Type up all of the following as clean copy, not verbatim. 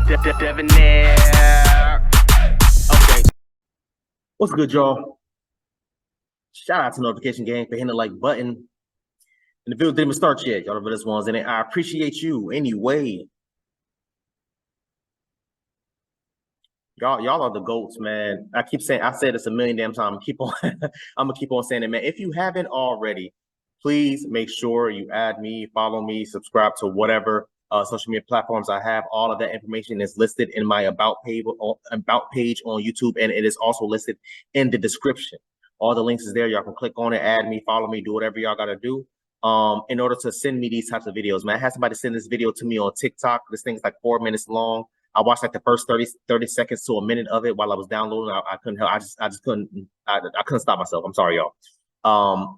Debonair. Okay. What's good, y'all? Shout out to Notification Gang for hitting the like button. And the video didn't even start yet. Y'all remember this one's in it. I appreciate you anyway. Y'all are the GOATs, man. I said this a million damn times. I'm gonna keep on saying it, man. If you haven't already, please make sure you add me, follow me, subscribe to whatever social media platforms I have. All of that information is listed in my about page on YouTube, and it is also listed in the description. All the links is there. Y'all can click on it, add me, follow me, do whatever y'all gotta do. In order to send me these types of videos, man. I had somebody send this video to me on TikTok. This thing's like 4 minutes long. I watched like the first 30 seconds to a minute of it while I was downloading. I couldn't help. I just couldn't. I couldn't stop myself. I'm sorry, y'all.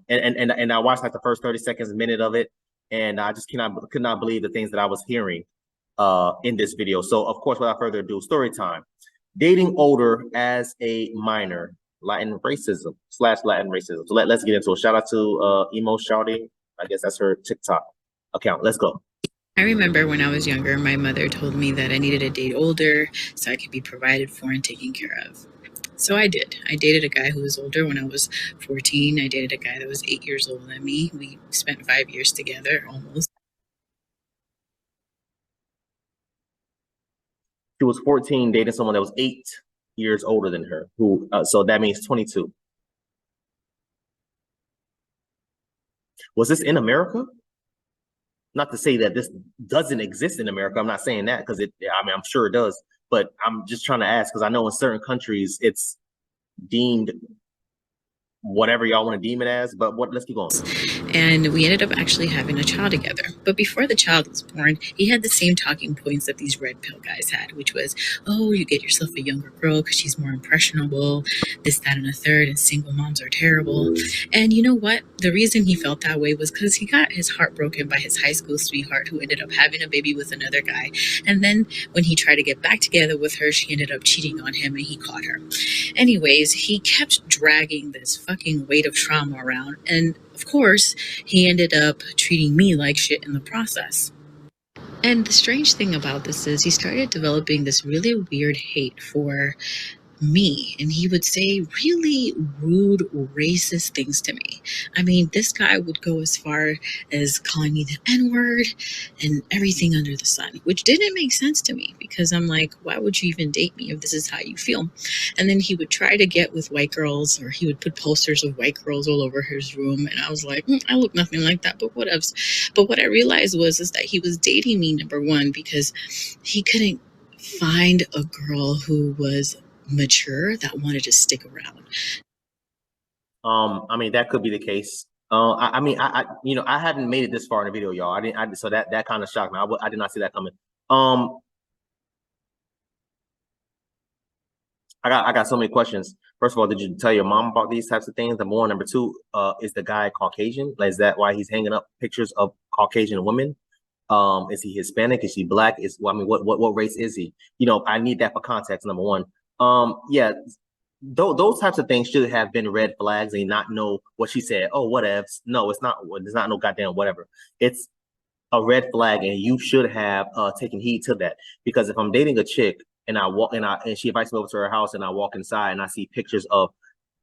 And I watched like the first 30 seconds, a minute of it, and I just could not believe the things that I was hearing in this video. So of course, without further ado, story time. Dating older as a minor, Latin racism / Latin racism. So let's get into it. Shout out to Emo Shouty. I guess that's her TikTok account. Let's go. I remember when I was younger, my mother told me that I needed to date older so I could be provided for and taken care of. So I did. I dated a guy who was older when I was 14. I dated a guy that was 8 years older than me. We spent 5 years together almost. She was 14 dating someone that was 8 years older than her, who so that means 22. Was this in America? Not to say that this doesn't exist in America. I'm not saying that because I'm sure it does, but I'm just trying to ask because I know in certain countries it's deemed whatever y'all want to deem it as, but let's keep going. And we ended up actually having a child together. But before the child was born, he had the same talking points that these red pill guys had, which was, oh, you get yourself a younger girl because she's more impressionable, this, that, and a third, and single moms are terrible. And you know what? The reason he felt that way was because he got his heart broken by his high school sweetheart who ended up having a baby with another guy. And then when he tried to get back together with her, she ended up cheating on him and he caught her. Anyways, he kept dragging this fucking weight of trauma around, and of course he ended up treating me like shit in the process. And the strange thing about this is he started developing this really weird hate for me, and he would say really rude, racist things to me. I mean, this guy would go as far as calling me the N-word and everything under the sun, which didn't make sense to me because I'm like, why would you even date me if this is how you feel? And then he would try to get with white girls, or he would put posters of white girls all over his room, and I was like, I look nothing like that, but whatevs. But what I realized was that he was dating me, number one, because he couldn't find a girl who was mature that wanted to stick around. I mean, that could be the case. I hadn't made it this far in the video, y'all. So that kind of shocked me. I did not see that coming. I got so many questions. First of all, did you tell your mom about these types of things? Number one. Number two, is the guy Caucasian? Like, is that why he's hanging up pictures of Caucasian women? Is he Hispanic? Is he black? What race is he? I need that for context, number one. Yeah, those types of things should have been red flags and not know what she said. Oh, whatevs. No, it's not. It's not no goddamn whatever. It's a red flag, and you should have taken heed to that. Because if I'm dating a chick and she invites me over to her house and I walk inside and I see pictures of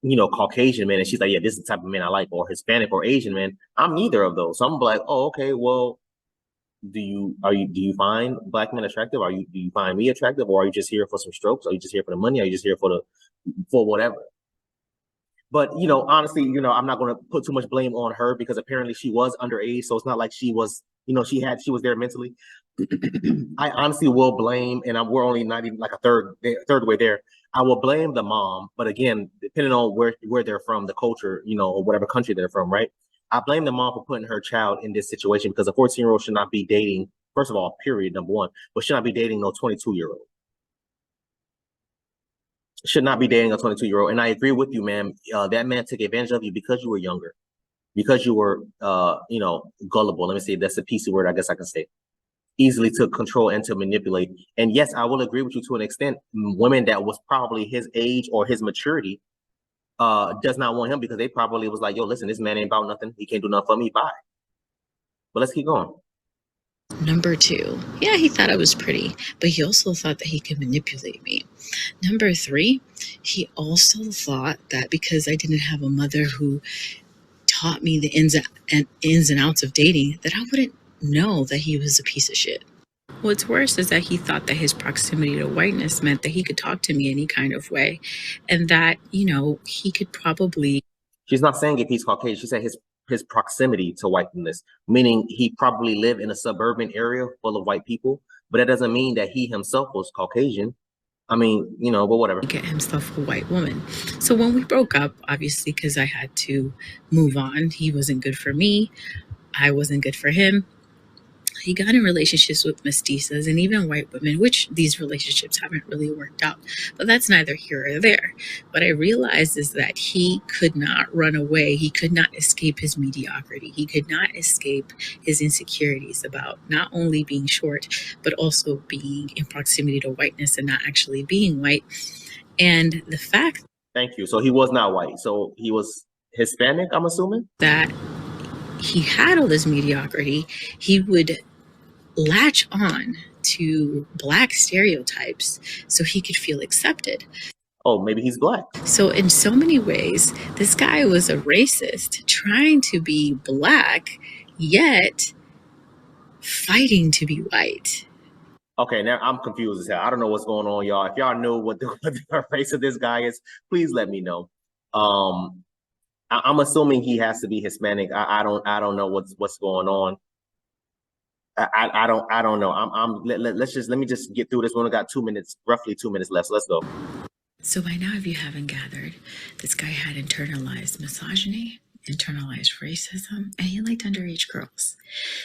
Caucasian men and she's like, yeah, this is the type of man I like, or Hispanic or Asian men, I'm neither of those. So I'm like, oh, okay, well, do you find black men attractive? Do you find me attractive, or are you just here for some strokes? Are you just here for the money? Are you just here for whatever? But honestly, I'm not going to put too much blame on her because apparently she was underage, so it's not like she was, she was there mentally. I honestly will blame, and we're only not even like a third way there. I will blame the mom, but again, depending on where they're from, the culture, or whatever country they're from, right? I blame the mom for putting her child in this situation because a 14-year-old should not be dating, first of all, period, number one, but should not be dating no 22-year-old. Should not be dating a 22-year-old. And I agree with you, man. That man took advantage of you because you were younger, because you were, gullible. Let me see. That's a PC word, I guess I can say. Easily to control and to manipulate. And yes, I will agree with you to an extent. Women that was probably his age or his maturity does not want him because they probably was like, yo, listen, this man ain't about nothing. He can't do nothing for me. Bye. But let's keep going. Number two, yeah, he thought I was pretty, but he also thought that he could manipulate me. Number three, he also thought that because I didn't have a mother who taught me the ins and outs of dating, that I wouldn't know that he was a piece of shit. What's worse is that he thought that his proximity to whiteness meant that he could talk to me any kind of way, and that, he could probably. She's not saying if he's Caucasian. She said his proximity to whiteness, meaning he probably lived in a suburban area full of white people, but that doesn't mean that he himself was Caucasian. I mean, but whatever. Get himself a white woman. So when we broke up, obviously, because I had to move on, he wasn't good for me. I wasn't good for him. He got in relationships with mestizas and even white women, which these relationships haven't really worked out. But that's neither here or there. What I realized is that he could not run away. He could not escape his mediocrity. He could not escape his insecurities about not only being short, but also being in proximity to whiteness and not actually being white. And the fact. Thank you. So he was not white. So he was Hispanic, I'm assuming? That he had all this mediocrity, he would latch on to Black stereotypes so he could feel accepted. Oh, maybe he's Black. So in so many ways, this guy was a racist trying to be Black, yet fighting to be white. Okay, now I'm confused as hell. I don't know what's going on, y'all. If y'all know what the race of this guy is, please let me know. I'm assuming he has to be Hispanic. I don't know what's going on. I don't know. Let me just get through this. We only got 2 minutes, roughly 2 minutes left. So let's go. So by now, if you haven't gathered, this guy had internalized misogyny, internalized racism, and he liked underage girls.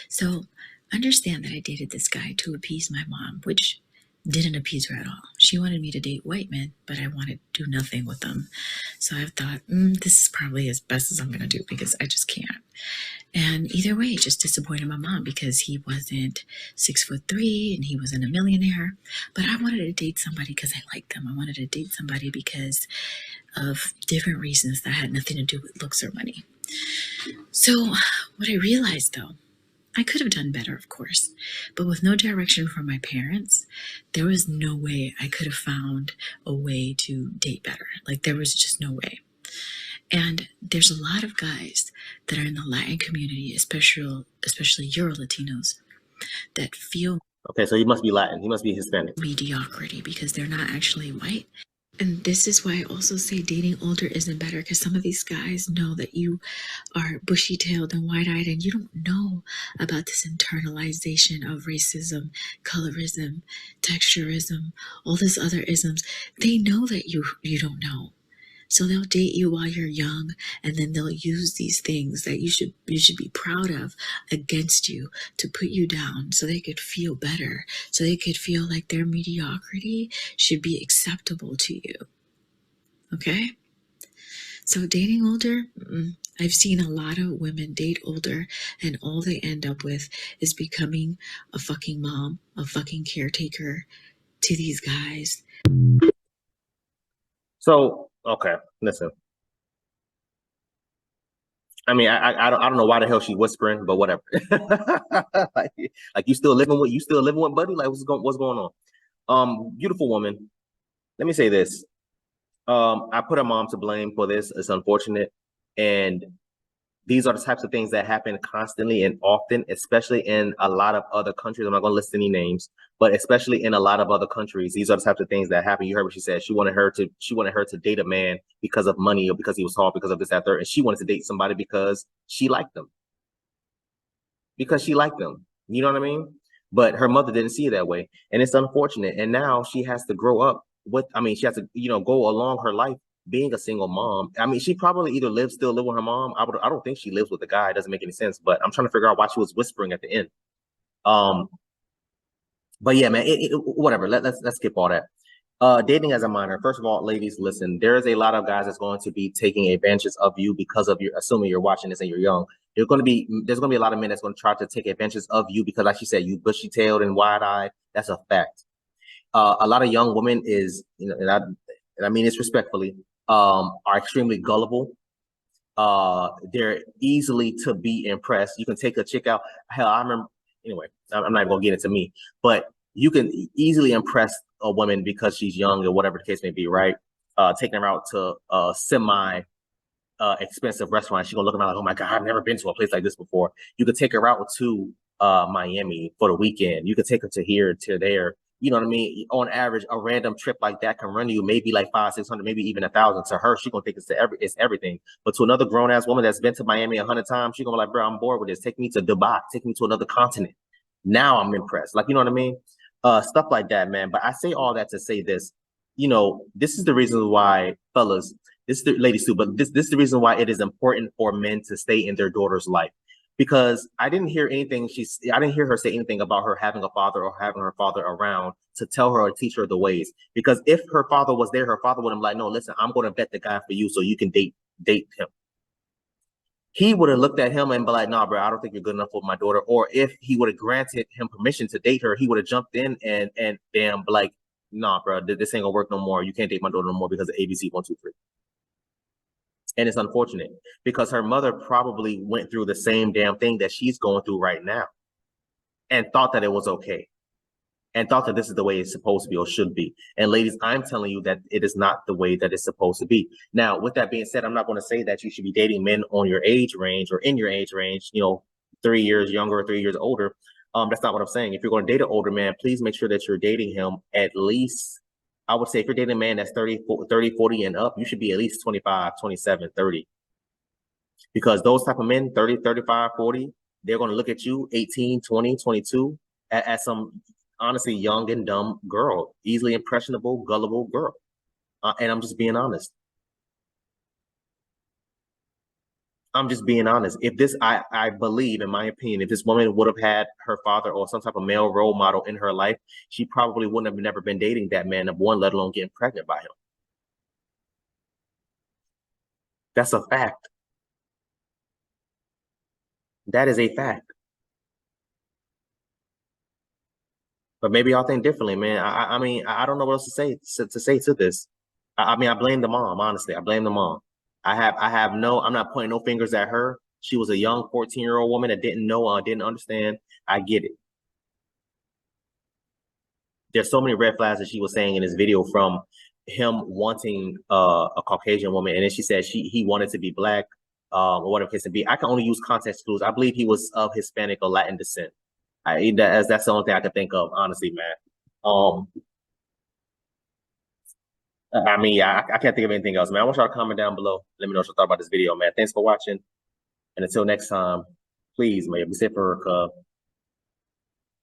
So understand that I dated this guy to appease my mom, which didn't appease her at all. She wanted me to date white men, but I wanted to do nothing with them. So I thought, this is probably as best as I'm going to do because I just can't. And either way, it just disappointed my mom because he wasn't 6'3" and he wasn't a millionaire. But I wanted to date somebody because I liked them. I wanted to date somebody because of different reasons that had nothing to do with looks or money. So what I realized, though, I could have done better, of course, but with no direction from my parents, there was no way I could have found a way to date better. Like, there was just no way. And there's a lot of guys that are in the Latin community, especially Euro Latinos, that feel. Okay, so he must be Latin. He must be Hispanic. Mediocrity because they're not actually white. And this is why I also say dating older isn't better, because some of these guys know that you are bushy-tailed and wide-eyed and you don't know about this internalization of racism, colorism, texturism, all these other isms. They know that you don't know. So they'll date you while you're young, and then they'll use these things that you should be proud of against you to put you down so they could feel better, so they could feel like their mediocrity should be acceptable to you. Okay? So dating older, I've seen a lot of women date older, and all they end up with is becoming a fucking mom, a fucking caretaker to these guys. So, okay, listen. I mean, I don't know why the hell she whispering, but whatever. like you still living with buddy? Like what's going on? Beautiful woman. Let me say this. I put her mom to blame for this. It's unfortunate, and these are the types of things that happen constantly and often, especially in a lot of other countries. I'm not going to list any names, but especially in a lot of other countries, these are the types of things that happen. You heard what she said. She wanted her to date a man because of money or because he was tall, because of this, that, third, and she wanted to date somebody because she liked them. Because she liked them. You know what I mean? But her mother didn't see it that way, and it's unfortunate. And now she has to grow up with. I mean, she has to go along her life being a single mom. I mean, she probably either still live with her mom. I don't think she lives with the guy. It doesn't make any sense. But I'm trying to figure out why she was whispering at the end. But yeah, man, whatever. Let's skip all that. Dating as a minor. First of all, ladies, listen. There is a lot of guys that's going to be taking advantage of you because of your. Assuming you're watching this and you're young, there's going to be a lot of men that's going to try to take advantage of you because, like she said, you bushy-tailed and wide-eyed. That's a fact. A lot of young women and I mean this respectfully, are extremely gullible. They're easily to be impressed. You can take a chick out. Hell, I remember anyway, I'm not even gonna get into me, but you can easily impress a woman because she's young or whatever the case may be, right? Taking her out to a semi expensive restaurant. She's gonna look around like, oh my God, I've never been to a place like this before. You could take her out to Miami for the weekend. You could take her to here, to there. You know what I mean? On average, a random trip like that can run you maybe like 500, 600, maybe even 1,000. To her, she's gonna think it's everything. But to another grown ass woman that's been to Miami 100 times, she's gonna be like, bro, I'm bored with this. Take me to Dubai. Take me to another continent. Now I'm impressed. Like, you know what I mean? Stuff like that, man. But I say all that to say this. You know, this is the reason why, fellas, this is the ladies too, but this is the reason why it is important for men to stay in their daughter's life. Because I didn't hear her say anything about her having a father or having her father around to tell her or teach her the ways. Because if her father was there, her father would have been like, no, listen, I'm going to vet the guy for you so you can date him. He would have looked at him and be like, nah, bro, I don't think you're good enough for my daughter. Or if he would have granted him permission to date her, he would have jumped in and damn, be like, nah, bro, this ain't gonna work no more. You can't date my daughter no more because of ABC 1, 2, 3. And it's unfortunate because her mother probably went through the same damn thing that she's going through right now and thought that it was okay and thought that this is the way it's supposed to be or should be. And ladies, I'm telling you that it is not the way that it's supposed to be. Now, with that being said, I'm not going to say that you should be dating men on your age range or in your age range, 3 years younger or 3 years older. That's not what I'm saying. If you're going to date an older man, please make sure that you're dating him at least, I would say if you're dating a man that's 30, 40 and up, you should be at least 25, 27, 30. Because those type of men, 30, 35, 40, they're going to look at you, 18, 20, 22, as some honestly young and dumb girl, easily impressionable, gullible girl. And I'm just being honest. If this, I believe, in my opinion, if this woman would have had her father or some type of male role model in her life, she probably wouldn't have never been dating that man, number one, let alone getting pregnant by him. That's a fact. That is a fact. But maybe y'all think differently, man. I mean, I don't know what else to say to this. I mean, I blame the mom, honestly. I blame the mom. I'm not pointing no fingers at her. She was a young 14-year-old woman that didn't know, didn't understand. I get it. There's so many red flags that she was saying in this video, from him wanting a Caucasian woman, and then she said he wanted to be black, or whatever it case to be. I can only use context clues. I believe he was of Hispanic or Latin descent. That's the only thing I can think of, honestly, man. I mean, yeah, I can't think of anything else, man. I want y'all to comment down below. Let me know what you thought about this video, man. Thanks for watching. And until next time, please, man, be safe for her.